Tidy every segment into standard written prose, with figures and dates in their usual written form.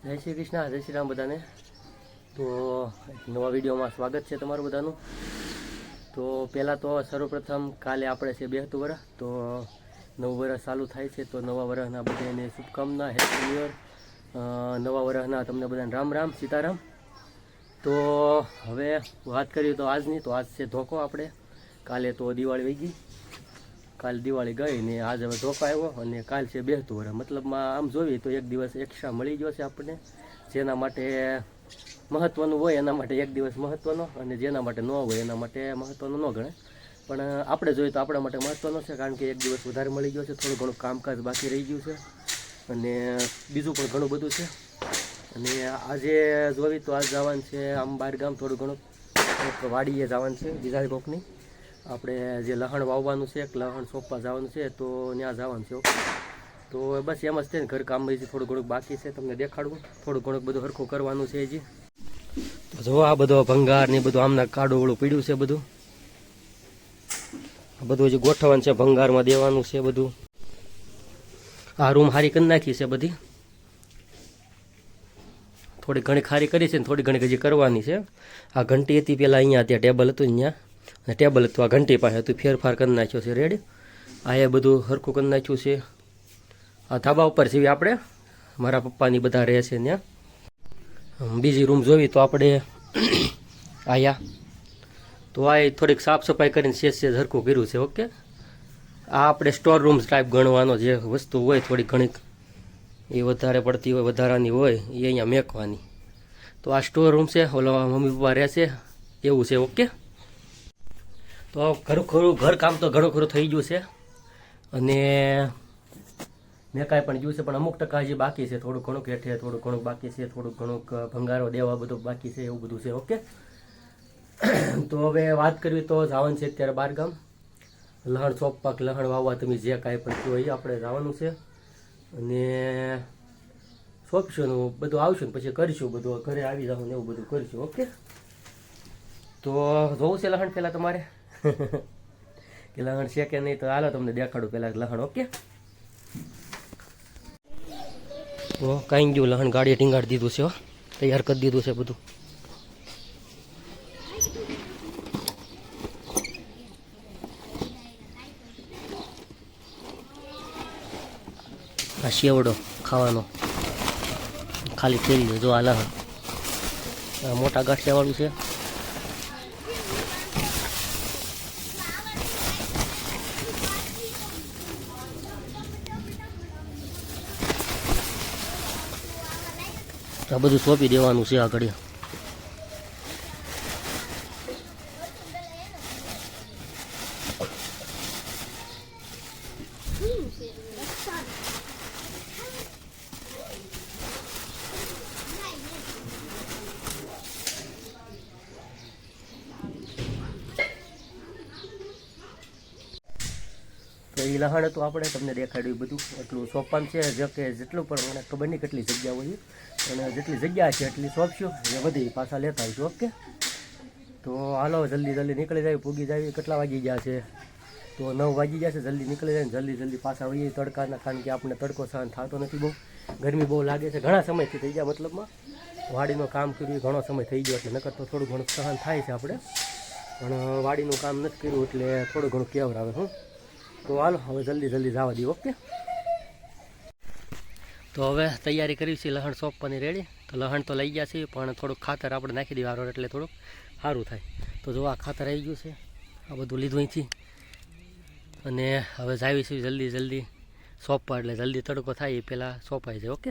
જય શ્રી કૃષ્ણ, જય શ્રી રામ બધાને। તો નવા વિડીયોમાં સ્વાગત છે તમારું બધાનું। તો પહેલાં તો સર્વપ્રથમ કાલે આપણે છે 72 વર્ષ, તો નવું વર્ષ ચાલુ થાય છે, તો નવા વર્ષના બધાને શુભકામના, હેપી ન્યૂ યર। નવા વર્ષના તમને બધાને રામ રામ, સીતારામ। તો હવે વાત કરીએ તો આજની, તો આજ છે ધોકો આપણે। કાલે તો દિવાળી વહી ગઈ, કાલ દિવાળી ગઈ ને આજ હવે ધોકો આવ્યો, અને કાલ છે 72 વર્ષ। મતલબમાં આમ જોઈએ તો એક દિવસ એક્સ્ટ્રા મળી ગયો છે આપણને, જેના માટે મહત્ત્વનું હોય એના માટે એક દિવસ મહત્ત્વનો, અને જેના માટે ન હોય એના માટે મહત્ત્વનો ન ગણે। પણ આપણે જોઈએ તો આપણા માટે મહત્ત્વનો છે, કારણ કે એક દિવસ વધારે મળી ગયો છે, થોડું ઘણું કામકાજ બાકી રહી ગયું છે, અને બીજું પણ ઘણું બધું છે। અને આજે જોઈએ તો આજ જવાનું છે આમ બહાર ગામ, થોડું ઘણું એક વાડીએ જવાનું છે બીજા કોકની, આપણે જે લહણ વાવવાનું છે, લહણ સોંપવા જવાનું છે, તો ત્યાં જવાનું છે। ઓકે, તો બસ એમ જ છે ને, ઘર કામ હજી થોડું ઘણું બાકી છે, તમને દેખાડવું, થોડું ઘણું બધું સરખું કરવાનું છે હજી। તો જો આ બધો ભંગાર ને બધું આમના કાડું વળું પીડ્યું છે, બધું બધું હજી ગોઠવવાનું છે, ભંગારમાં દેવાનું છે બધું। આ રૂમ હારી કરી નાખી છે બધી, થોડી ઘણી ખારી કરી છે ને થોડી ઘણી હજી કરવાની છે। આ ઘંટી હતી પહેલાં અહીંયા, ત્યાં ટેબલ હતું અહીંયા, અને ટેબલ હતું આ ઘંટી પાસે હતું, ફેરફાર કરી નાખ્યો છે રેડી। આ એ બધું સરખું કરી નાખ્યું છે। આ ધાબા ઉપર છીએ આપણે, મારા પપ્પાની બધા રહે છે ત્યાં। બીજી રૂમ જોવી તો આપણે આયા, તો આ થોડીક સાફ સફાઈ કરીને સેજ સરખું કર્યું છે। ઓકે, આ આપણે સ્ટોર રૂમ ટાઈપ ગણવાનો, જે વસ્તુ હોય થોડી ઘણી એ વધારે પડતી હોય, વધારાની હોય એ અહીંયા મેકવાની। તો આ સ્ટોર રૂમ છે, ઓલો મમ્મી પપ્પા રહેશે એવું છે। ઓકે, તો ઘર કામ તો ઘણું ખરું થઈ ગયું છે, અને મેં કાંઈ પણ ગયું છે, પણ અમુક ટકા હજી બાકી છે, થોડું ઘણું હેઠે થોડું ઘણું બાકી છે, થોડું ઘણું ભંગારો દેવા બધું બાકી છે, એવું બધું છે। ઓકે, તો હવે વાત કરવી તો જવાનું છે અત્યારે બહાર ગામ, લહણ સોંપવા, લહણ વાવવા, તમે જે કાંઈ પણ કહો એ આપણે જવાનું છે, અને સોંપશું બધું, આવશું ને પછી કરીશું બધું, ઘરે આવી જાઉં ને એવું બધું કરીશું। ઓકે, તો જોવું છે લહણ પહેલાં તમારે કે લહણ છે કે નહીં, તો હાલો તમને દેખાડું પહેલાં લહણ। ઓકે, તો કાંઈ ગયું લહણ ગાડીએ ટીંગાડી દીધું છે, તૈયાર કરી દીધું છે બધું। આ શેવડો ખાવાનો ખાલી તેલ, જો આ લહણ મોટા ગાંઠિયાવાળું છે। આ બધું સોંપી દેવાનું છે આગળ। તો એ લહણ હતું આપણે તમને દેખાડ્યું બધું, એટલું સોંપવાનું છે, જે કે જેટલું પણ મને ખબર નહીં કેટલી જગ્યા હોય, અને જેટલી જગ્યા છે એટલી સોંપશું, એ બધી પાછા લેતા આવીશું। ઓકે, તો હાલો જલ્દી નીકળી જાય, પૂગી જાય। કેટલા વાગી ગયા છે? તો 9 વાગી ગયા છે, જલ્દી નીકળી જાય ને જલ્દી પાછા આવીએ તડકાના, કારણ કે આપણે તડકો સહન થતો નથી, બહુ ગરમી બહુ લાગે છે, ઘણા સમયથી થઈ ગયા, મતલબમાં વાડીનું કામ કર્યું ઘણો સમય થઈ ગયો, એટલે નકર તો થોડું ઘણું સહન થાય છે આપણે, પણ વાડીનું કામ નથી કર્યું એટલે થોડું ઘણું કેવર આવે। તો હાલો હવે જલ્દી જવા દઈએ। ઓકે, તો હવે તૈયારી કરી છે લહણ સોંપવાની રેડી। તો લહણ તો લઈ ગયા છે, પણ થોડુંક ખાતર આપણે નાખી દેવાનું એટલે થોડુંક સારું થાય। તો જો આ ખાતર આવી ગયું છે, આ બધું લીધું અહીંથી, અને હવે જાવી છે જલ્દી સોંપવા, એટલે જલ્દી તડકો થાય એ પહેલાં સોંપાઈ જાય। ઓકે,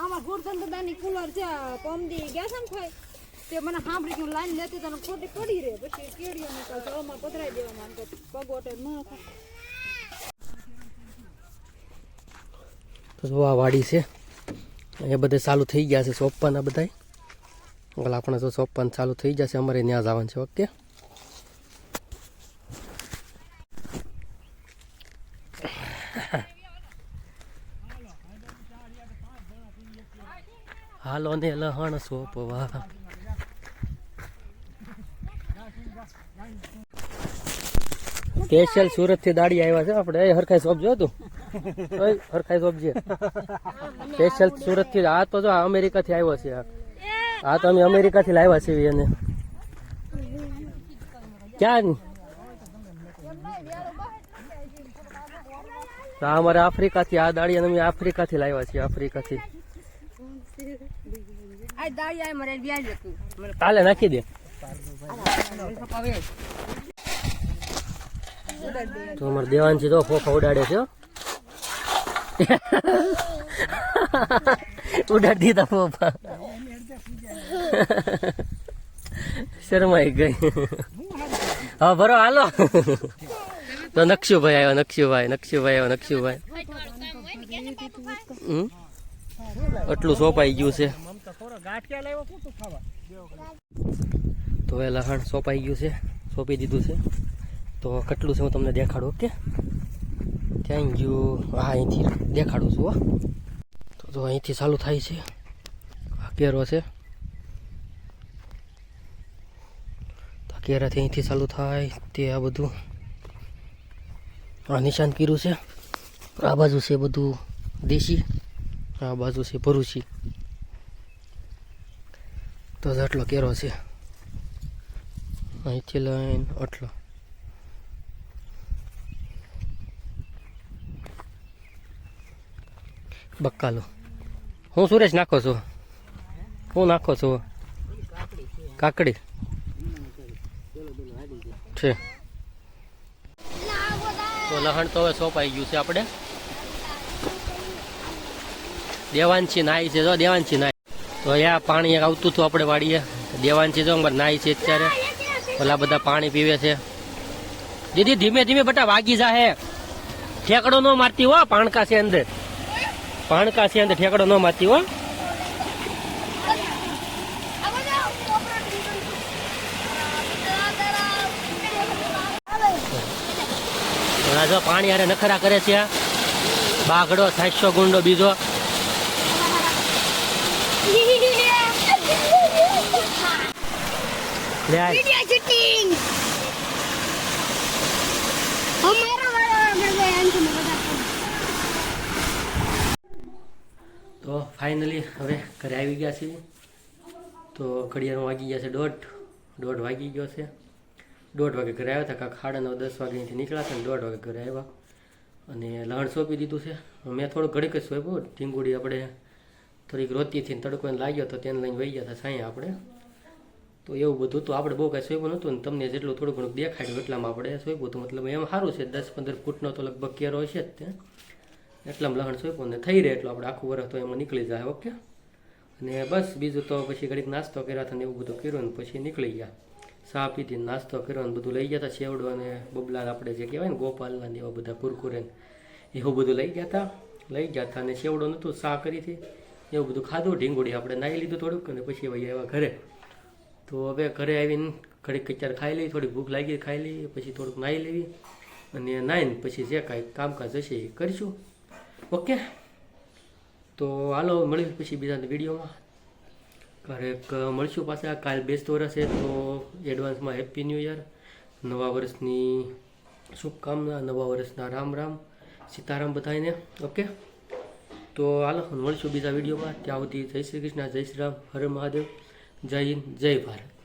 આમાં ગોરધન દાદાની કુલર છે, પમદી ગયા છે ને ભાઈ, તે મને સાંભળી ગયું લાઈન લેતી તને ખોટી પડી રહે, પછી કેડીઓ નીકળતો આમાં પધરાઈ દેવામાં, તો પગોટે ન થાય। તો જો આ વાડી છે, અહીંયા બધે ચાલુ થઈ ગયા છે સોંપવાના બધા, આપણે તો સોંપવાનું ચાલુ થઈ જશે, અમારે ત્યાં જવાનું છે। ઓકે, હાલો ને લહણ સોંપવા। સ્પેશિયલ સુરત થી દાડી આવ્યા છે આપણે. એ હરખાઈ શોપ જો તું, હરખાઈ શોપ છે સ્પેશિયલ સુરત થી. આ તો જો અમેરિકા થી આવ્યો છે. આ તો અમે અમેરિકા થી લાવ્યા છીએ. એને ક્યાં આ અમારે આફ્રિકા થી આ દાડી અમે આફ્રિકા થી લાવ્યા છીએ. આફ્રિકા થી કાલે નાખી દે. તો અમારે દેવાનજી તો ફોફા ઉડાડે છે. ઉડાડી દીધા ફોફા. શરમાઈ ગઈ. હા ભરો હાલો. તો નકશુભાઈ આવ્યો. નકશુભાઈ આવ્યો. આટલું સોંપાઈ ગયું છે. તો એ લહણ સોંપાઈ ગયું છે. સોંપી દીધું છે. તો કેટલું છે હું તમને દેખાડું. Okay thank you. હા અહીંથી દેખાડું છું. તો અહીંથી ચાલુ થાય છે. આ કેરો છે. તો કેરાથી અહીંથી ચાલુ થાય તે આ બધું આ નિશાન કર્યું છે. આ બાજુ છે બધું દેશી, આ બાજુ છે ભરૂચી. તો આટલો કેરો છે. અહીંથી લઈને આટલો. બક્કાલો. હું સુરેશ નાખો છો? હું નાખો છો? કાકડી છે. તો લહણ તો હવે સોંપાઈ ગયું છે. આપણે દેવાનસી નાઈ છે. જો દેવાનસી નાઈ. તો યા પાણી આવતું હતું આપણે વાડીએ. દેવાનસી જો નાઈ છે અત્યારે. ઓલા બધા પાણી પીવે છે. દીદી ધીમે ધીમે બટા વાગી જાહે. ઠેકડો ન મારતી હો. પાણકા છે અંદર. પાણકા છે અંદર. ઠેકડો ન મારતી હો. જો પાણી હારે નખરા કરે છે. બાઘડો 700 ગુંડો બીજો. તો ફાઇનલી હવે ઘરે આવી ગયા છીએ. તો ઘડિયાળમાં વાગી ગયા છે 1:30 વાગી ગયો છે. 1:30 વાગે ઘરે આવ્યા હતા. કાંક 9:30 વાગે અહીંથી નીકળ્યા હતા ને 1:30 વાગે ઘરે આવ્યા. અને લહણ સોંપી દીધું છે. મેં થોડું ઘડીક જ સોંપ્યું. ઢીંગુડી આપણે થોડીક રોતીથી તડકો લાગ્યો તો તેને લઈને વહી ગયા હતા સાંઈ આપણે. તો એવું બધું તો આપણે બહુ કાંઈ સોંપ્યું નહોતું ને તમને જેટલું થોડું ઘણું દેખાડ્યું એટલામાં આપણે સોંપ્યું હતું. મતલબ એમ સારું છે. 10-15 ફૂટનો તો લગભગ કેરો હશે જ ત્યાં. એટલામાં લહણ સોંપ્યું ને થઈ રહે એટલું આપણે આખું વર્ષ તો એમાં નીકળી જાય. ઓકે. અને બસ બીજું તો પછી ઘડીક નાસ્તો કર્યા હતા ને એવું બધું કર્યું ને પછી નીકળી ગયા. ચા પીધી, નાસ્તો કર્યો ને બધું લઈ ગયા હતા. સેવડો અને બબલા આપણે જે કહેવાય ને ગોપાલના ને એવા બધા કુરકુરે એવું બધું લઈ ગયા હતા. અને સેવડો નહોતું, ચા કરી હતી એવું બધું ખાધું. ઢીંગુડી આપણે નાહી લીધું થોડુંક અને પછી વહી આવ્યા ઘરે. તો હવે ઘરે આવીને ઘડીક કચાર ખાઈ લઈ. થોડીક ભૂખ લાગી ખાઈ લઈ. પછી થોડુંક નાહી લેવી અને નાહીને પછી જે કાંઈ કામકાજ હશે એ કરીશું. ઓકે. તો હાલો મળીએ પછી બીજા વિડીયોમાં. ક્યારેક મળશું પાછા. કાલ બેસતું વર્ષ છે તો એડવાન્સમાં હેપી ન્યૂ યર. નવા વર્ષની શુભકામના, નવા વર્ષના રામ રામ સીતારામ બધાને. ઓકે. તો હાલો મળશું બીજા વિડીયોમાં. ત્યાં સુધી જય શ્રી કૃષ્ણ, જય શ્રી રામ, હર મહાદેવ, જય હિન્દ, જય ભારત.